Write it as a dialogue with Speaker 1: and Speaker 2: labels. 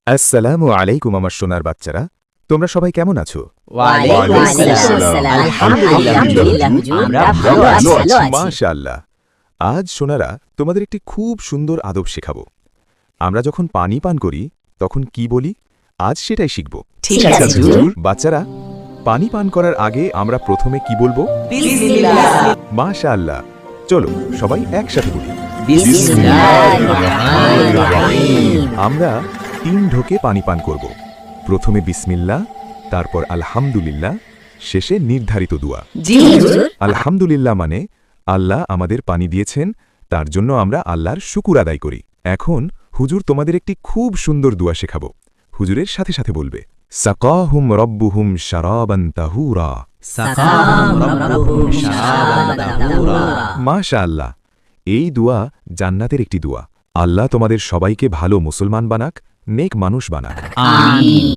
Speaker 1: আসসালামু আলাইকুম আমার সোনার বাচ্চারা, তোমরা সবাই কেমন আছো?
Speaker 2: ওয়ালাইকুম আসসালাম। আলহামদুলিল্লাহ হুজুর, আমরা ভালো আছি।
Speaker 1: মাশাআল্লাহ। আজ সোনারা তোমাদের একটি খুব সুন্দর আদব শেখাবো। আমরা যখন পানি পান করি তখন কি বলি, আজ সেটাই শিখব।
Speaker 2: ঠিক আছে হুজুর।
Speaker 1: বাচ্চারা, পানি পান করার আগে আমরা প্রথমে কি বলবো?
Speaker 2: বিসমিল্লাহ।
Speaker 1: মাশাআল্লাহ। চলো সবাই একসাথে বলি।
Speaker 2: বিসমিল্লাহির রহমানির রহিম।
Speaker 1: আমরা 3 ঢোকে পানি পান করব। প্রথমে বিসমিল্লাহ, তারপর আলহামদুলিল্লাহ, শেষে নির্ধারিত দোয়া।
Speaker 2: জি হুজুর।
Speaker 1: আলহামদুলিল্লাহ মানে আল্লাহ আমাদের পানি দিয়েছেন, তার জন্য আমরা আল্লাহর শুকুর আদায় করি। এখন হুজুর তোমাদের একটি খুব সুন্দর দোয়া শেখাবো। হুজুরের সাথে সাথে বলবে, সাকাহুম রব্বুহুম শারাবান তাহুরা।
Speaker 2: সাকাহুম রব্বুহুম শারাবান তাহুরা।
Speaker 1: মাশাআল্লাহ। এই দোয়া জান্নাতের একটি দোয়া। আল্লাহ তোমাদের সবাইকে ভালো মুসলমান বানাক, নেক মানুষ বানাক।
Speaker 2: আমিন।